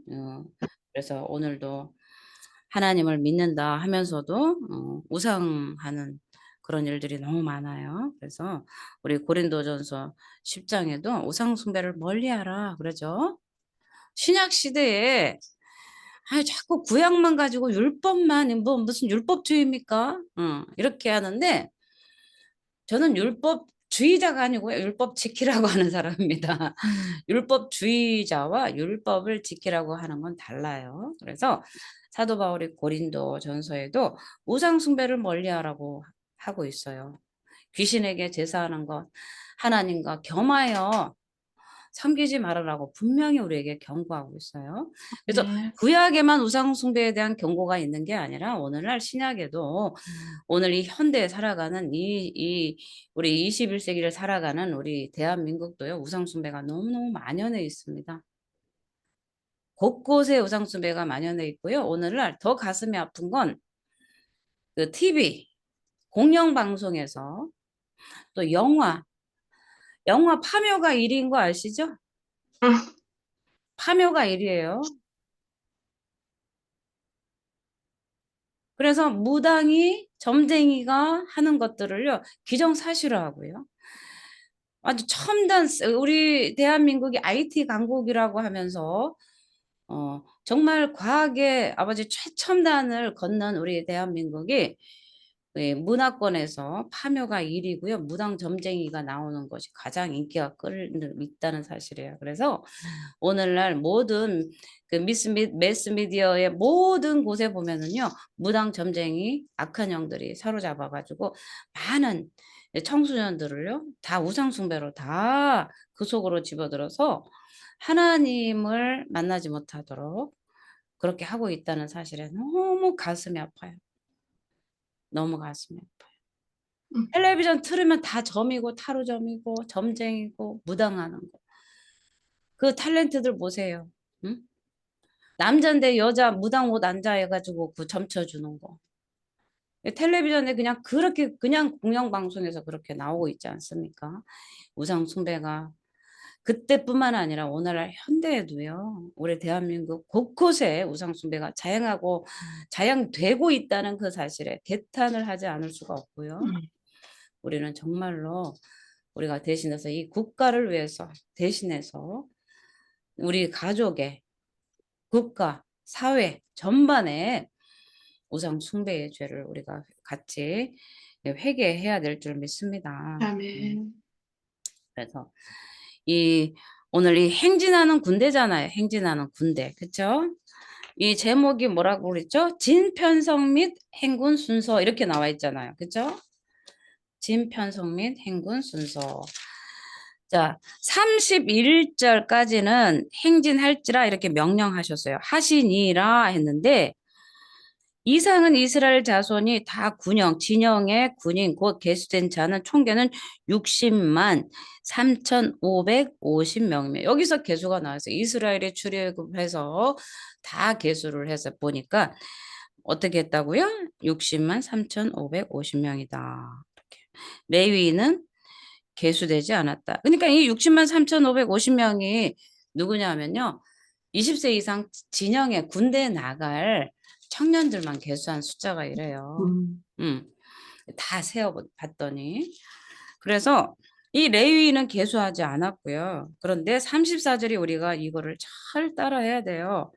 그래서 오늘도 하나님을 믿는다 하면서도 우상하는 그런 일들이 너무 많아요. 그래서 우리 고린도전서 10장에도 우상 숭배를 멀리하라 그러죠. 신약 시대에 자꾸 구약만 가지고 율법만 뭐 무슨 율법주의입니까? 이렇게 하는데 저는 율법주의자가 아니고 율법 지키라고 하는 사람입니다. 율법주의자와 율법을 지키라고 하는 건 달라요. 그래서 사도 바울이 고린도 전서에도 우상 숭배를 멀리하라고 하고 있어요. 귀신에게 제사하는 것 하나님과 겸하여 섬기지 말으라고 분명히 우리에게 경고하고 있어요. 그래서 네. 구약에만 우상 숭배에 대한 경고가 있는 게 아니라 오늘날 신약에도 오늘 이 현대에 살아가는 우리 21세기를 살아가는 우리 대한민국도요. 우상 숭배가 너무너무 만연해 있습니다. 곳곳에 우상 숭배가 만연해 있고요. 오늘날 더 가슴이 아픈 건 그 TV 공영 방송에서 또 영화 파묘가 1위인 거 아시죠? 아, 파묘가 1위예요. 그래서 무당이 점쟁이가 하는 것들을요. 기정사실화하고요. 아주 첨단 우리 대한민국이 IT 강국이라고 하면서 정말 과학의 아버지 최첨단을 건넌 우리 대한민국이 문화권에서 파묘가 1위고요. 무당 점쟁이가 나오는 것이 가장 인기가 있다는 사실이에요. 그래서 오늘날 모든 그 매스미디어의 모든 곳에 보면은요, 무당 점쟁이 악한 영들이 사로잡아가지고 많은 청소년들을요, 다 우상숭배로 다 그 속으로 집어들어서 하나님을 만나지 못하도록 그렇게 하고 있다는 사실에 너무 가슴이 아파요. 너무 가슴이 아파요. 음, 텔레비전 틀으면 다 점이고 타로점이고 점쟁이고 무당하는 거. 그 탤런트들 보세요. 응? 남잔데 여자 무당 옷 앉아 해가지고 그 점쳐주는 거. 텔레비전에 그냥 그렇게 그냥 공영방송에서 그렇게 나오고 있지 않습니까? 우상 숭배가 그때뿐만 아니라 오늘날 현대에도요. 우리 대한민국 곳곳에 우상 숭배가 자양되고 있다는 그 사실에 개탄을 하지 않을 수가 없고요. 음. 우리는 정말로 우리가 대신해서 이 국가를 위해서 대신해서 우리 가족의 국가, 사회 전반에 우상 숭배의 죄를 우리가 같이 회개해야 될 줄 믿습니다. 아멘. 그래서 이 오늘 이 행진하는 군대잖아요. 행진하는 군대. 그렇죠? 이 제목이 뭐라고 그랬죠? 진편성 및 행군 순서 이렇게 나와 있잖아요. 그렇죠? 진편성 및 행군 순서. 자, 31절까지는 행진할지라 이렇게 명령하셨어요. 하시니라 했는데 이상은 이스라엘 자손이 다 진영의 군인, 곧 계수된 자는 총계는 60만 3,550명이며 여기서 계수가 나와서 이스라엘이 출애굽해서 다 계수를 해서 보니까 어떻게 했다고요? 60만 3,550명이다. 레위인은 계수되지 않았다. 그러니까 이 60만 3,550명이 누구냐면요. 20세 이상 진영에 군대에 나갈 청년들만 계수한 숫자가 이래요. 음, 다 세어봤더니. 그래서 이 레위인은 계수하지 않았고요. 그런데 34절이 우리가 이거를 잘 따라해야 돼요.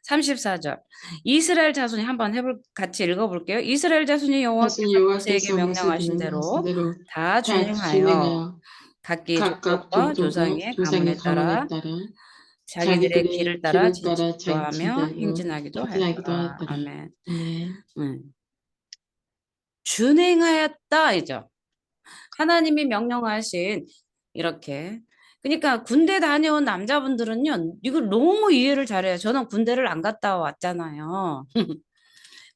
34절. 이스라엘 자손이 한번 같이 읽어볼게요. 이스라엘 자손이 사실 여호와께서 모세에게 여호와께서 모세에게 명령하신 명령하신 대로 대로 다 다 준행하여 준행하여 각기 각각 족속과 족속과 조상의 조상의 가문에 가문에 따라 따라 자기들의 자기들의 길을 따라 길을 따라 진치기도 하며 장치대로 행진하기도 행진하기도 하였더라. 하였더라. 아멘. 아멘. 준행하였다이죠. 하나님이 명령하신 이렇게. 그러니까 군대 다녀온 남자분들은요, 이걸 너무 이해를 잘해요. 저는 군대를 안 갔다 왔잖아요.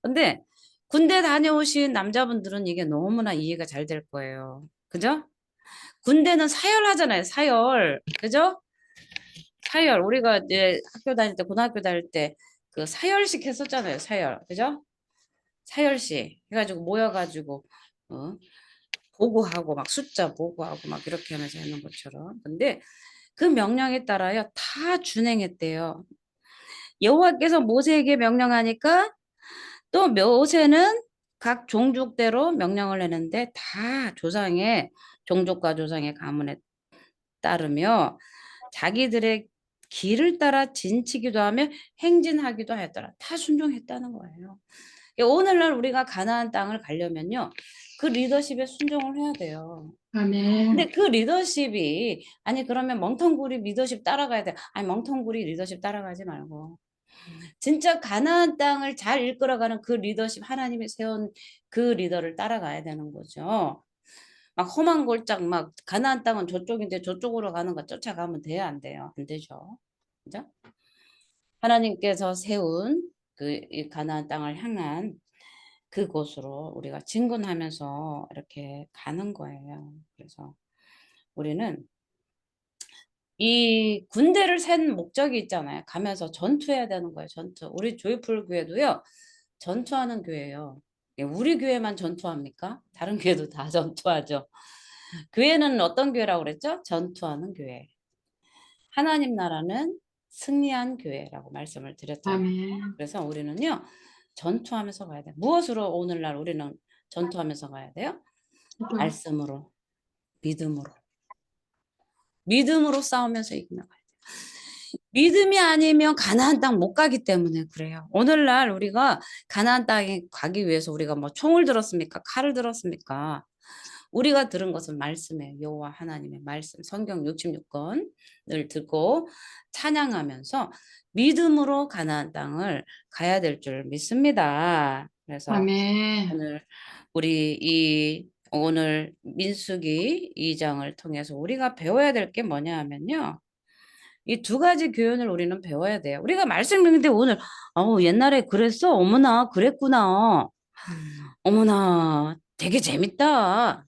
근데 군대 다녀오신 남자분들은 이게 너무나 이해가 잘 될 거예요. 그죠? 군대는 사열하잖아요. 사열. 그죠? 사열. 우리가 이제 학교 다닐 때, 고등학교 다닐 때 그 사열식 했었잖아요. 사열. 그죠? 사열식 해가지고 모여가지고 어? 보고하고 막 숫자 보고하고 막 이렇게 하면서 하는 것처럼. 근데 그 명령에 따라요 다 준행했대요. 여호와께서 모세에게 명령하니까 또 모세는 각 종족대로 명령을 했는데 다 조상의 종족과 조상의 가문에 따르며 자기들의 길을 따라 진치기도 하며 행진하기도 하였더라. 다 순종했다는 거예요. 오늘날 우리가 가나안 땅을 가려면요. 그 리더십에 순종을 해야 돼요. 근데 아멘. 그 리더십이 아니 그러면 멍텅구리 리더십 따라가야 돼. 아니 멍텅구리 리더십 따라가지 말고 진짜 가나안 땅을 잘 이끌어가는 그 리더십 하나님이 세운 그 리더를 따라가야 되는 거죠. 막 험한 골짝 막 가나안 땅은 저쪽인데 저쪽으로 가는 거 쫓아가면 돼요, 안 돼요? 안 되죠. 그죠? 하나님께서 세운 이 가나안 땅을 향한 그곳으로 우리가 진군하면서 이렇게 가는 거예요. 그래서 우리는 이 군대를 센 목적이 있잖아요. 가면서 전투해야 되는 거예요. 전투. 우리 조이풀 교회도요. 전투하는 교회예요. 우리 교회만 전투합니까? 다른 교회도 다 전투하죠. 교회는 어떤 교회라고 그랬죠? 전투하는 교회. 하나님 나라는 승리한 교회라고 말씀을 드렸잖아요. 아멘. 그래서 우리는요. 전투하면서 가야 돼요. 무엇으로 오늘날 우리는 전투하면서 가야 돼요? 기도. 말씀으로, 믿음으로. 믿음으로 싸우면서 이기는 거예요. 믿음이 아니면 가나안 땅 못 가기 때문에 그래요. 오늘날 우리가 가나안 땅에 가기 위해서 우리가 뭐 총을 들었습니까? 칼을 들었습니까? 우리가 들은 것은 말씀이에요. 여호와 하나님의 말씀, 성경 66권을 듣고 찬양하면서 믿음으로 가나안 땅을 가야 될 줄 믿습니다. 그래서 아멘. 오늘 오늘 민수기 2장을 통해서 우리가 배워야 될 게 뭐냐 하면요. 이 두 가지 교훈을 우리는 배워야 돼요. 우리가 말씀 읽는데 오늘 옛날에 그랬어? 어머나 그랬구나. 어머나 되게 재밌다.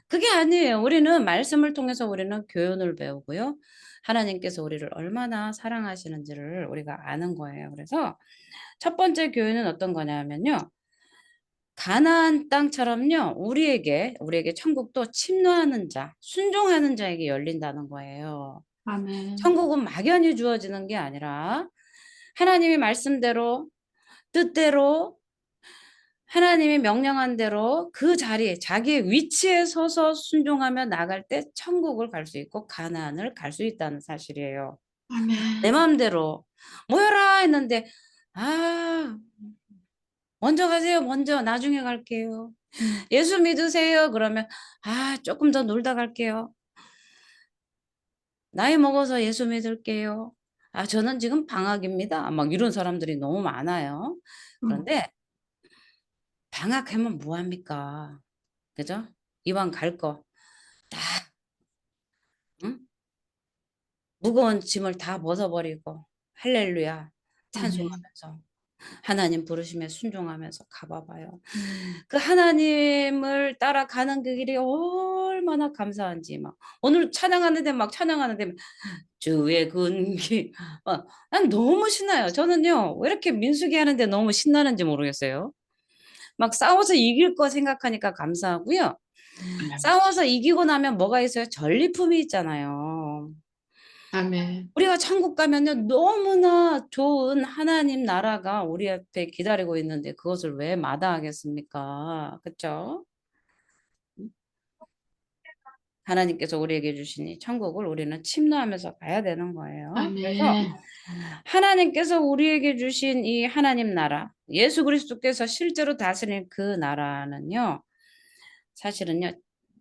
그게 아니에요. 우리는 말씀을 통해서 우리는 교훈을 배우고요. 하나님께서 우리를 얼마나 사랑하시는지를 우리가 아는 거예요. 그래서 첫 번째 교훈은 어떤 거냐면요. 가나안 땅처럼요. 우리에게 천국도 침노하는 자, 순종하는 자에게 열린다는 거예요. 아멘. 천국은 막연히 주어지는 게 아니라 하나님의 말씀대로 뜻대로 하나님이 명령한 대로 그 자리에 자기의 위치에 서서 순종하며 나갈 때 천국을 갈 수 있고 가나안을 갈 수 있다는 사실이에요. 내 아멘. 마음대로 모여라 했는데 아 먼저 가세요. 먼저 나중에 갈게요. 예수 믿으세요. 그러면 조금 더 놀다 갈게요. 나이 먹어서 예수 믿을게요. 저는 지금 방학입니다. 막 이런 사람들이 너무 많아요. 음, 그런데 방학하면 뭐 합니까? 그죠? 이왕 갈 거 딱, 응? 무거운 짐을 다 벗어버리고 할렐루야 아멘. 찬송하면서 하나님 부르심에 순종하면서 가봐봐요. 그 하나님을 따라가는 그 길이 얼마나 감사한지 막 오늘 찬양하는데 막 찬양하는데 주의 군기 난 너무 신나요. 저는요 왜 이렇게 민수기 하는데 너무 신나는지 모르겠어요. 막 싸워서 이길 거 생각하니까 감사하고요. 싸워서 이기고 나면 뭐가 있어요? 전리품이 있잖아요. 아멘. 우리가 천국 가면요 너무나 좋은 하나님 나라가 우리 앞에 기다리고 있는데 그것을 왜 마다하겠습니까? 그쵸? 하나님께서 우리에게 주신 이 천국을 우리는 침노하면서 가야 되는 거예요. 그래서 아멘. 하나님께서 우리에게 주신 이 하나님 나라, 예수 그리스도께서 실제로 다스린 그 나라는요. 사실은요.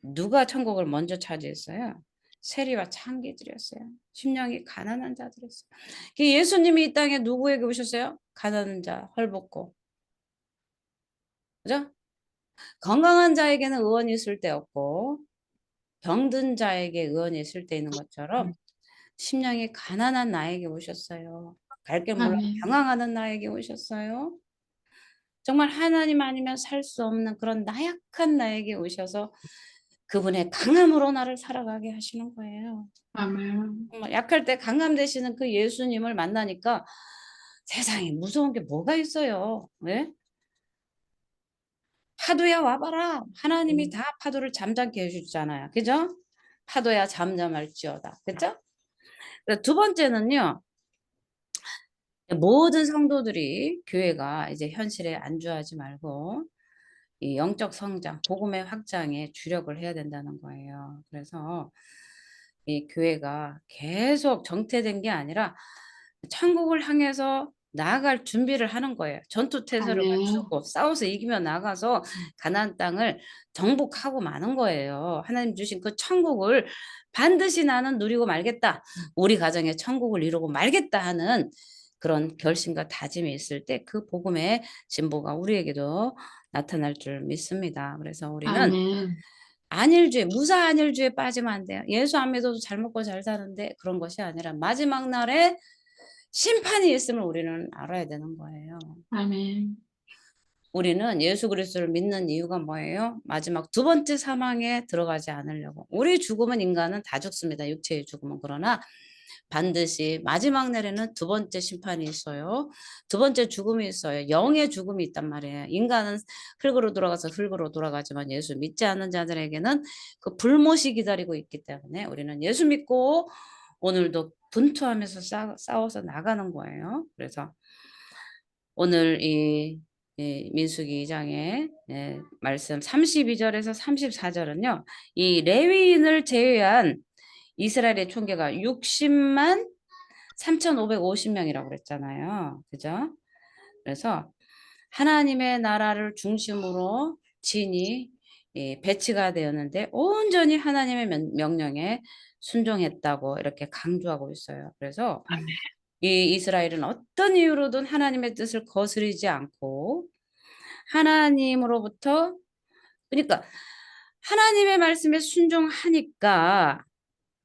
누가 천국을 먼저 차지했어요? 세리와 창기들이었어요. 심령이 가난한 자들이었어요. 예수님이 이 땅에 누구에게 오셨어요? 가난한 자, 헐벗고. 그죠? 건강한 자에게는 의원이 있을 때 없고 병든 자에게 의원이 있을 때 있는 것처럼 심령이 가난한 나에게 오셨어요. 갈 길 몰라 아멘. 방황하는 나에게 오셨어요. 정말 하나님 아니면 살 수 없는 그런 나약한 나에게 오셔서 그분의 강함으로 나를 살아가게 하시는 거예요. 아멘. 정말 약할 때 강함 되시는 그 예수님을 만나니까 세상에 무서운 게 뭐가 있어요. 왜? 파도야 와봐라. 하나님이 다 파도를 잠잠케 해주잖아요. 그죠? 파도야 잠잠할지어다. 그죠? 두 번째는요. 모든 성도들이 교회가 이제 현실에 안주하지 말고 이 영적 성장, 복음의 확장에 주력을 해야 된다는 거예요. 그래서 이 교회가 계속 정체된 게 아니라 천국을 향해서 나아갈 준비를 하는 거예요. 전투 태세를 아멘. 갖추고 싸워서 이기며 나가서 가나안 땅을 정복하고 마는 거예요. 하나님 주신 그 천국을 반드시 나는 누리고 말겠다. 우리 가정에 천국을 이루고 말겠다 하는 그런 결심과 다짐이 있을 때 그 복음의 진보가 우리에게도 나타날 줄 믿습니다. 그래서 우리는 아멘. 안일주의, 무사 안일주의에 빠지면 안 돼요. 예수 안 믿어도 잘 먹고 잘 사는데 그런 것이 아니라 마지막 날에 심판이 있음을 우리는 알아야 되는 거예요. 아멘. 우리는 예수 그리스도를 믿는 이유가 뭐예요? 마지막 두 번째 사망에 들어가지 않으려고. 우리 죽음은 인간은 다 죽습니다. 육체의 죽음은. 그러나 반드시 마지막 날에는 두 번째 심판이 있어요. 두 번째 죽음이 있어요. 영의 죽음이 있단 말이에요. 인간은 흙으로 돌아가서 흙으로 돌아가지만 예수 믿지 않는 자들에게는 그 불못이 기다리고 있기 때문에 우리는 예수 믿고 오늘도 분투하면서 싸워서 나가는 거예요. 그래서 오늘 이 민수기 2장의 말씀 32절에서 34절은요. 이 레위인을 제외한 이스라엘의 총계가 60만 3,550명이라고 그랬잖아요. 그죠? 그래서 하나님의 나라를 중심으로 진이 배치가 되었는데 온전히 하나님의 명령에 순종했다고 이렇게 강조하고 있어요. 그래서 아멘. 이 이스라엘은 어떤 이유로든 하나님의 뜻을 거스르지 않고 하나님으로부터 그러니까 하나님의 말씀에 순종하니까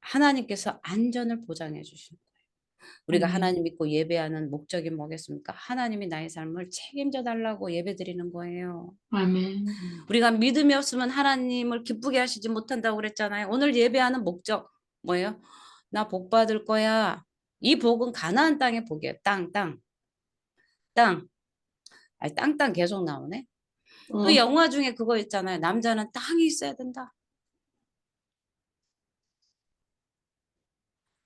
하나님께서 안전을 보장해 주시는 거예요. 우리가 아멘. 하나님 믿고 예배하는 목적이 뭐겠습니까? 하나님이 나의 삶을 책임져 달라고 예배드리는 거예요. 아멘. 우리가 믿음이 없으면 하나님을 기쁘게 하시지 못한다고 그랬잖아요. 오늘 예배하는 목적 뭐예요? 나 복 받을 거야. 이 복은 가나안 땅의 복이에요. 땅, 땅, 땅. 아니, 땅 계속 나오네. 또 영화 중에 그거 있잖아요. 남자는 땅이 있어야 된다.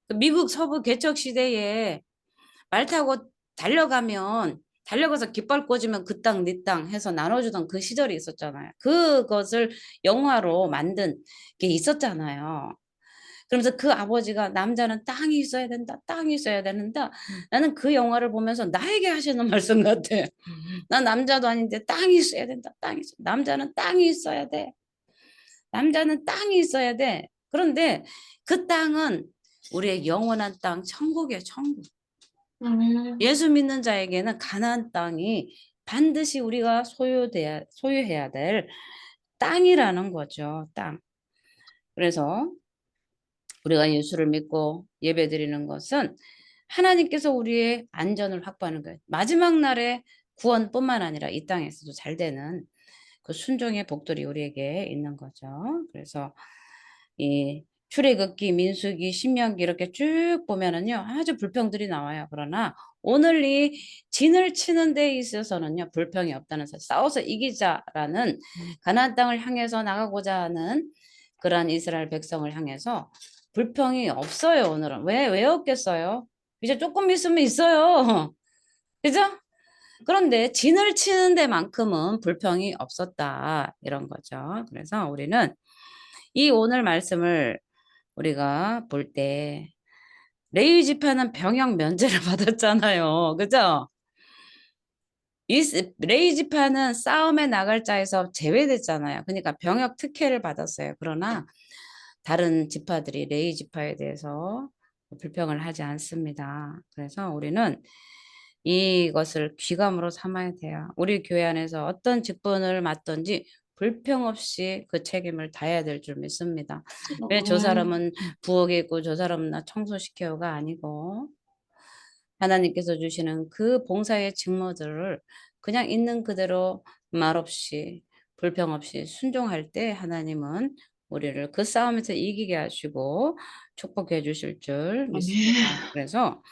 그 미국 서부 개척 시대에 말 타고 달려가서 깃발 꽂으면 그 땅, 네 땅 해서 나눠주던 그 시절이 있었잖아요. 그것을 영화로 만든 게 있었잖아요. 그러면서 그 아버지가 남자는 땅이 있어야 된다. 땅이 있어야 된다. 나는 그 영화를 보면서 나에게 하시는 말씀 같아. 난 남자도 아닌데 땅이 있어야 된다. 남자는 땅이 있어야 돼. 남자는 땅이 있어야 돼. 그런데 그 땅은 우리의 영원한 땅, 천국이에요, 천국. 아멘. 예수 믿는 자에게는 가나안 땅이 반드시 우리가 소유해야 될 땅이라는 거죠. 땅. 그래서 우리가 예수를 믿고 예배드리는 것은 하나님께서 우리의 안전을 확보하는 거예요. 마지막 날에 구원뿐만 아니라 이 땅에서도 잘 되는 그 순종의 복들이 우리에게 있는 거죠. 그래서 이 출애굽기, 민수기, 신명기 이렇게 쭉 보면은요 아주 불평들이 나와요. 그러나 오늘 이 진을 치는 데 있어서는요 불평이 없다는 사실, 싸워서 이기자라는 가나안 땅을 향해서 나가고자 하는 그러한 이스라엘 백성을 향해서 불평이 없어요. 오늘은 왜 없겠어요? 이제 조금 있으면 있어요. 그죠? 그런데 진을 치는 데만큼은 불평이 없었다 이런 거죠. 그래서 우리는 이 오늘 말씀을 우리가 볼 때 레위 지파는 병역 면제를 받았잖아요. 그죠? 레위 지파는 싸움에 나갈 자에서 제외됐잖아요. 그러니까 병역 특혜를 받았어요. 그러나 다른 지파들이 레위 지파에 대해서 불평을 하지 않습니다. 그래서 우리는 이것을 귀감으로 삼아야 돼요. 우리 교회 안에서 어떤 직분을 맡든지 불평 없이 그 책임을 다해야 될 줄 믿습니다. 왜 저 아멘. 사람은 부엌에 있고 저 사람은 나 청소시켜요가 아니고 하나님께서 주시는 그 봉사의 직무들을 그냥 있는 그대로 말없이 불평 없이 순종할 때 하나님은 우리를 그 싸움에서 이기게 하시고 축복해 주실 줄 믿습니다. 아멘. 그래서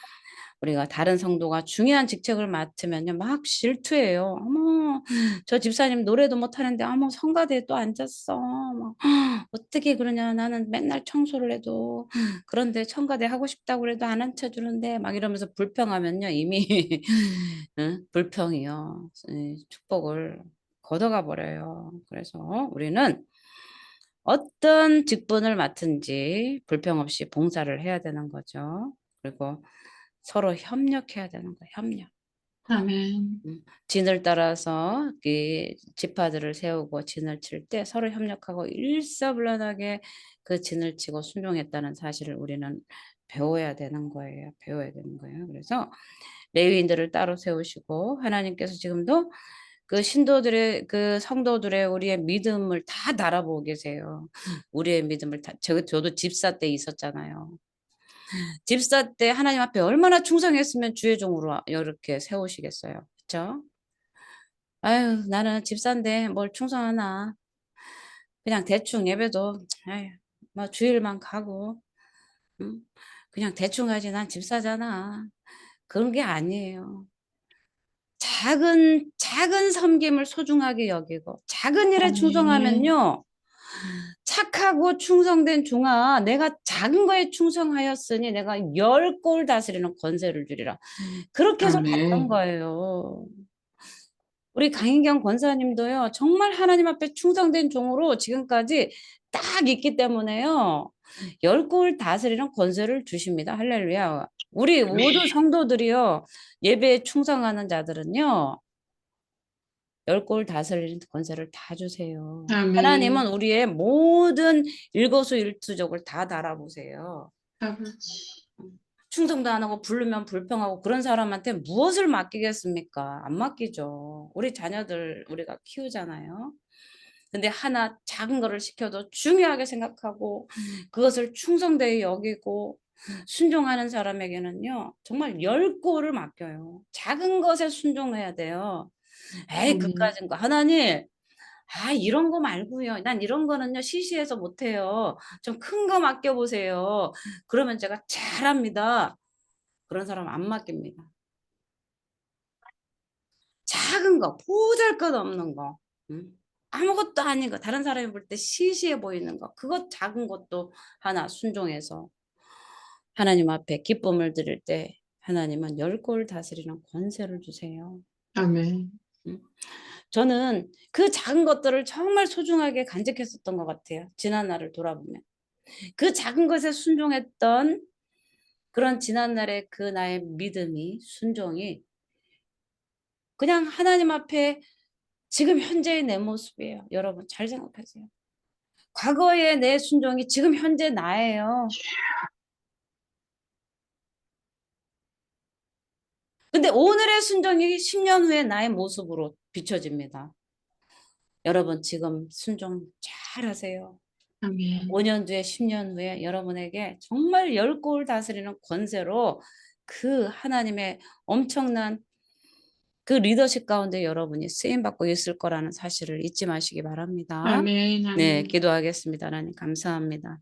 우리가 다른 성도가 중요한 직책을 맡으면요 막 질투해요. 어머 저 집사님 노래도 못하는데 어머 성가대에 또 앉았어. 막 어떻게 그러냐 나는 맨날 청소를 해도 그런데 성가대 하고 싶다고 그래도 안 앉혀주는데 막 이러면서 불평하면요 이미 응? 불평이요 축복을 걷어가 버려요. 그래서 우리는 어떤 직분을 맡은지 불평 없이 봉사를 해야 되는 거죠. 그리고 서로 협력해야 되는 거예요. 협력. 아멘. 진을 따라서 이 지파들을 세우고 진을 칠 때 서로 협력하고 일사불란하게 그 진을 치고 순종했다는 사실을 우리는 배워야 되는 거예요. 배워야 되는 거예요. 그래서 레위인들을 따로 세우시고 하나님께서 지금도 그 신도들의 그 성도들의 우리의 믿음을 다 달아보고 계세요. 우리의 믿음을 다 저도 집사 때 있었잖아요. 집사 때 하나님 앞에 얼마나 충성했으면 주의 종으로 이렇게 세우시겠어요. 그렇죠? 아유 나는 집사인데 뭘 충성하나. 그냥 대충 예배도 아유 뭐 주일만 가고 응? 그냥 대충 하지 난 집사잖아. 그런 게 아니에요. 작은 섬김을 소중하게 여기고 작은 일에 아멘. 충성하면요. 착하고 충성된 종아 내가 작은 거에 충성하였으니 내가 10골 다스리는 권세를 주리라. 그렇게 해서 봤던 아멘. 거예요. 우리 강인경 권사님도요. 정말 하나님 앞에 충성된 종으로 지금까지 딱 있기 때문에요. 10골 다스리는 권세를 주십니다. 할렐루야. 우리 모두 성도들이요. 예배에 충성하는 자들은요. 10골 다스리는 권세를 다 주세요. 하나님은 아멘. 우리의 모든 일거수일투족을 다 달아보세요. 아버지. 충성도 안 하고 부르면 불평하고 그런 사람한테 무엇을 맡기겠습니까? 안 맡기죠. 우리 자녀들 우리가 키우잖아요. 근데 하나 작은 거를 시켜도 중요하게 생각하고 그것을 충성되게 여기고 순종하는 사람에게는요. 정말 10골을 맡겨요. 작은 것에 순종해야 돼요. 에이 아멘. 그까진 거. 하나님 이런 거 말고요. 난 이런 거는요 시시해서 못해요. 좀 큰 거 맡겨 보세요. 그러면 제가 잘합니다. 그런 사람 안 맡깁니다. 작은 거 보잘것없는 거. 음. 아무것도 아닌 거 다른 사람이 볼 때 시시해 보이는 거 그것 작은 것도 하나 순종해서 하나님 앞에 기쁨을 드릴 때 하나님은 10골 다스리는 권세를 주세요. 아멘. 음. 저는 그 작은 것들을 정말 소중하게 간직했었던 것 같아요. 지난 날을 돌아보면. 그 작은 것에 순종했던 그런 지난 날의 그 나의 믿음이 순종이 그냥 하나님 앞에 지금 현재의 내 모습이에요. 여러분 잘 생각하세요. 과거의 내 순종이 지금 현재 나예요. 근데 오늘의 순종이 10년 후에 나의 모습으로 비춰집니다. 여러분 지금 순종 잘하세요. 아멘. 5년 뒤에 10년 후에 여러분에게 정말 10골 다스리는 권세로 그 하나님의 엄청난 그 리더십 가운데 여러분이 쓰임 받고 있을 거라는 사실을 잊지 마시기 바랍니다. 아멘, 네, 아멘. 기도하겠습니다. 하나님 감사합니다.